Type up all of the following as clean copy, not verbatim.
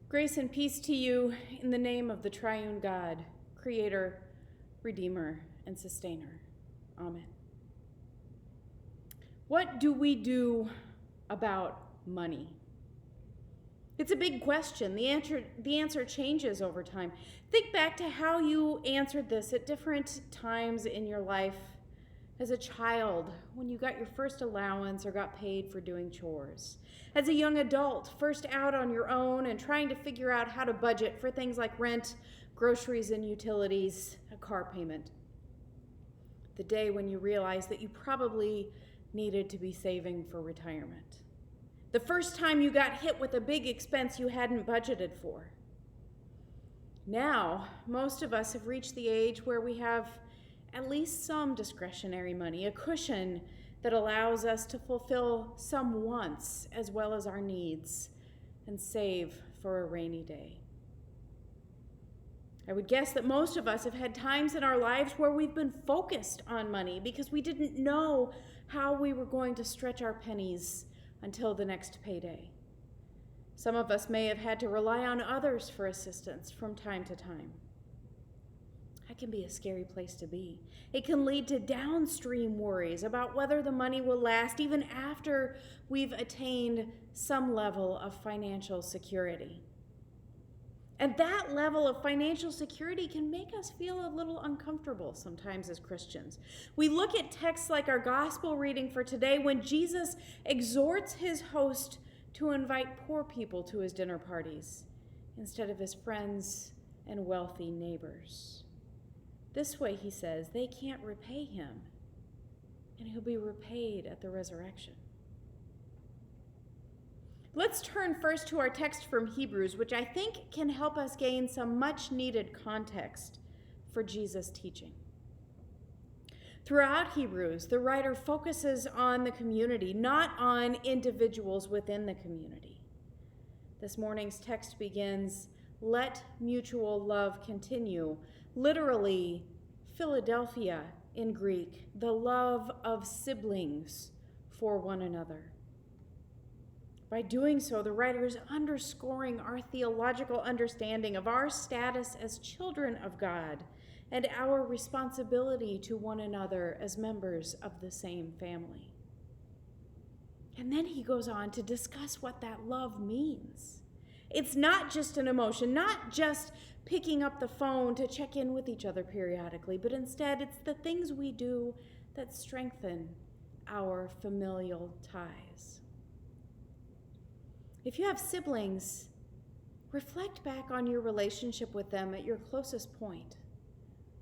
Grace and peace to you in the name of the triune God, Creator, Redeemer, and Sustainer. Amen. What do we do about money? It's a big question. The answer changes over time. Think back to how you answered this at different times in your life as a child, when you got your first allowance or got paid for doing chores. As a young adult, first out on your own and trying to figure out how to budget for things like rent, groceries and utilities, a car payment. The day when you realized that you probably needed to be saving for retirement. The first time you got hit with a big expense you hadn't budgeted for. Now, most of us have reached the age where we have at least some discretionary money, a cushion that allows us to fulfill some wants as well as our needs and save for a rainy day. I would guess that most of us have had times in our lives where we've been focused on money because we didn't know how we were going to stretch our pennies until the next payday. Some of us may have had to rely on others for assistance from time to time. That can be a scary place to be. It can lead to downstream worries about whether the money will last even after we've attained some level of financial security. And that level of financial security can make us feel a little uncomfortable sometimes as Christians. We look at texts like our gospel reading for today when Jesus exhorts his host to invite poor people to his dinner parties instead of his friends and wealthy neighbors. This way, he says, they can't repay him, and he'll be repaid at the resurrection. Let's turn first to our text from Hebrews, which I think can help us gain some much-needed context for Jesus' teaching. Throughout Hebrews, the writer focuses on the community, not on individuals within the community. This morning's text begins, "Let mutual love continue," literally, Philadelphia in Greek, the love of siblings for one another. By doing so, the writer is underscoring our theological understanding of our status as children of God and our responsibility to one another as members of the same family. And then he goes on to discuss what that love means. It's not just an emotion, not just picking up the phone to check in with each other periodically, but instead it's the things we do that strengthen our familial ties. If you have siblings, reflect back on your relationship with them at your closest point.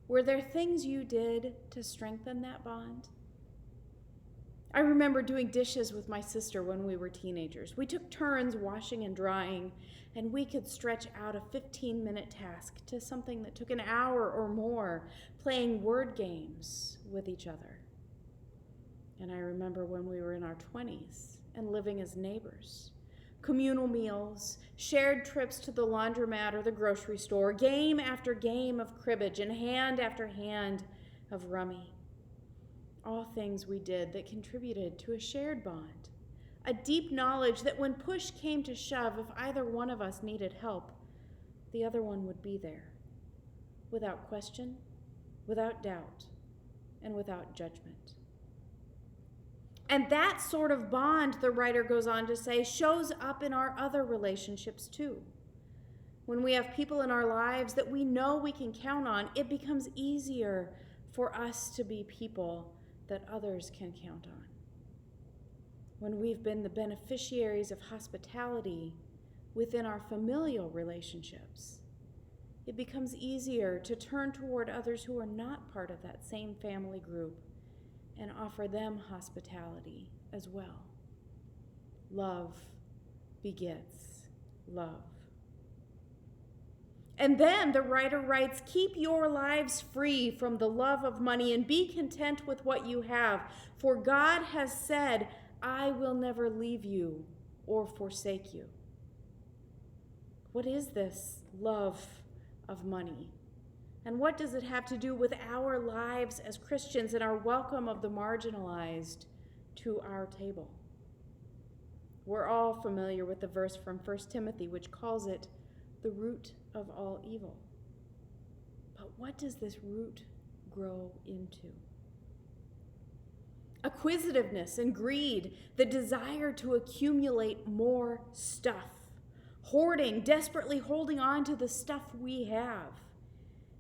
Were there things you did to strengthen that bond? I remember doing dishes with my sister when we were teenagers. We took turns washing and drying, and we could stretch out a 15-minute task to something that took an hour or more, playing word games with each other. And I remember when we were in our 20s and living as neighbors. Communal meals, shared trips to the laundromat or the grocery store, game after game of cribbage, and hand after hand of rummy. All things we did that contributed to a shared bond, a deep knowledge that when push came to shove, if either one of us needed help, the other one would be there, without question, without doubt, and without judgment. And that sort of bond, the writer goes on to say, shows up in our other relationships too. When we have people in our lives that we know we can count on, it becomes easier for us to be people that others can count on. When we've been the beneficiaries of hospitality within our familial relationships, it becomes easier to turn toward others who are not part of that same family group and offer them hospitality as well. Love begets love. And then the writer writes, keep your lives free from the love of money and be content with what you have. For God has said, I will never leave you or forsake you. What is this love of money? And what does it have to do with our lives as Christians and our welcome of the marginalized to our table? We're all familiar with the verse from 1 Timothy, which calls it the root of all evil. But what does this root grow into? Acquisitiveness and greed, the desire to accumulate more stuff, hoarding, desperately holding on to the stuff we have,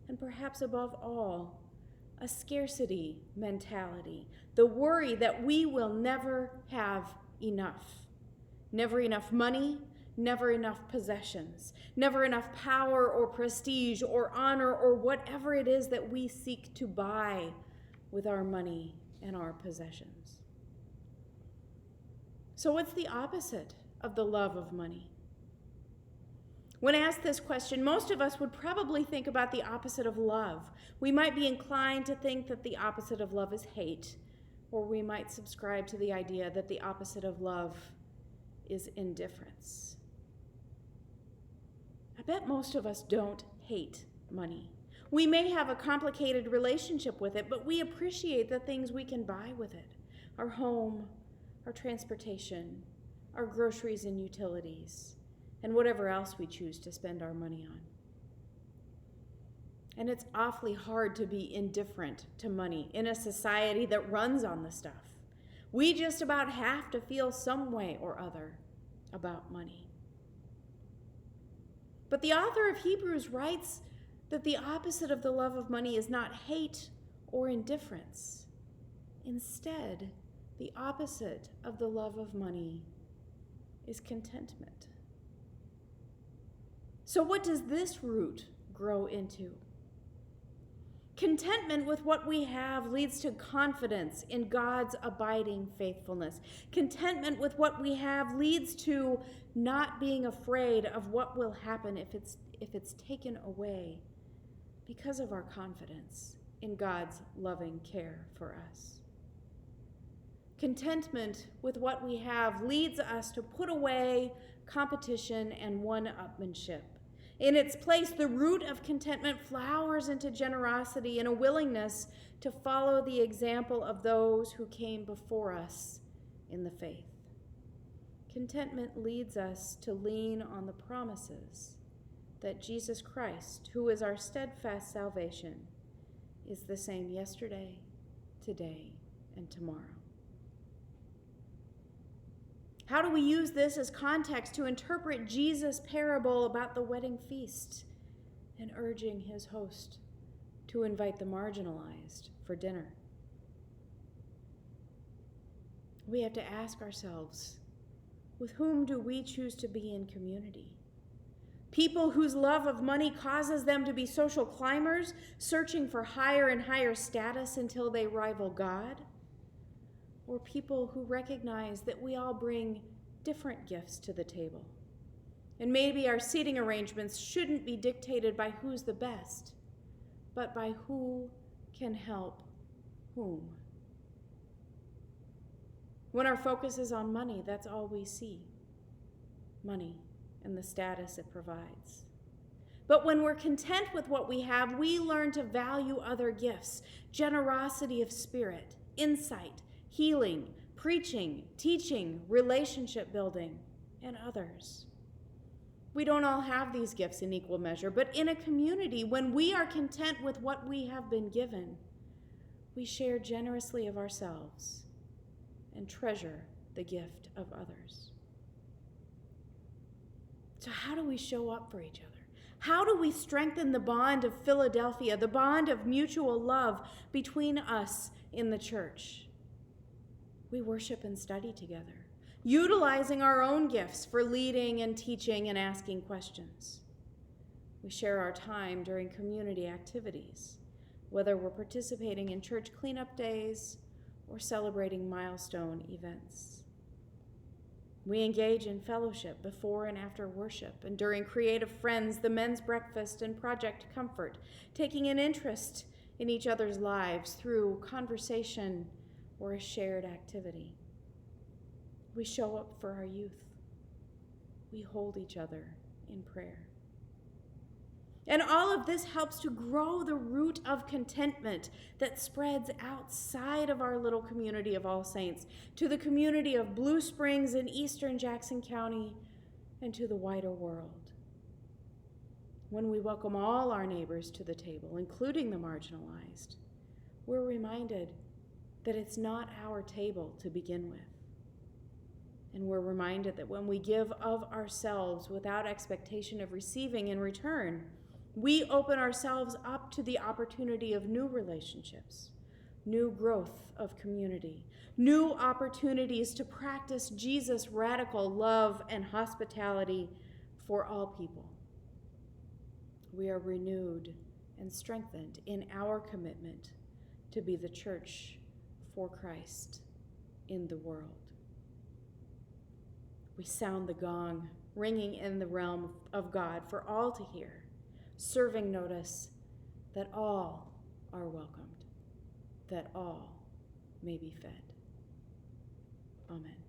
and perhaps above all, a scarcity mentality, the worry that we will never have enough. Never enough money, never enough possessions, never enough power or prestige or honor or whatever it is that we seek to buy with our money and our possessions. So what's the opposite of the love of money? When asked this question, most of us would probably think about the opposite of love. We might be inclined to think that the opposite of love is hate, or we might subscribe to the idea that the opposite of love is indifference. I bet most of us don't hate money. We may have a complicated relationship with it, but we appreciate the things we can buy with it. Our home, our transportation, our groceries and utilities, and whatever else we choose to spend our money on. And it's awfully hard to be indifferent to money in a society that runs on the stuff. We just about have to feel some way or other about money. But the author of Hebrews writes that the opposite of the love of money is not hate or indifference. Instead, the opposite of the love of money is contentment. So what does this root grow into? Contentment with what we have leads to confidence in God's abiding faithfulness. Contentment with what we have leads to not being afraid of what will happen if it's taken away because of our confidence in God's loving care for us. Contentment with what we have leads us to put away competition and one-upmanship. In its place, the root of contentment flowers into generosity and a willingness to follow the example of those who came before us in the faith. Contentment leads us to lean on the promises that Jesus Christ, who is our steadfast salvation, is the same yesterday, today, and tomorrow. How do we use this as context to interpret Jesus' parable about the wedding feast and urging his host to invite the marginalized for dinner? We have to ask ourselves, with whom do we choose to be in community? People whose love of money causes them to be social climbers, searching for higher and higher status until they rival God? Or people who recognize that we all bring different gifts to the table, and maybe our seating arrangements shouldn't be dictated by who's the best, but by who can help whom. When our focus is on money, that's all we see, money and the status it provides. But when we're content with what we have, we learn to value other gifts, generosity of spirit, insight, healing, preaching, teaching, relationship building, and others. We don't all have these gifts in equal measure, but in a community, when we are content with what we have been given, we share generously of ourselves and treasure the gift of others. So how do we show up for each other? How do we strengthen the bond of Philadelphia, the bond of mutual love between us in the church? We worship and study together, utilizing our own gifts for leading and teaching and asking questions. We share our time during community activities, whether we're participating in church cleanup days or celebrating milestone events. We engage in fellowship before and after worship and during Creative Friends, the men's breakfast, and Project Comfort, taking an interest in each other's lives through conversation or a shared activity. We show up for our youth. We hold each other in prayer. And all of this helps to grow the root of contentment that spreads outside of our little community of All Saints to the community of Blue Springs in eastern Jackson County and to the wider world. when we welcome all our neighbors to the table, including the marginalized, we're reminded that it's not our table to begin with. And we're reminded that when we give of ourselves without expectation of receiving in return, we open ourselves up to the opportunity of new relationships, new growth of community, new opportunities to practice Jesus' radical love and hospitality for all people. We are renewed and strengthened in our commitment to be the church for Christ in the world. We sound the gong, ringing in the realm of God for all to hear, serving notice that all are welcomed, that all may be fed. Amen.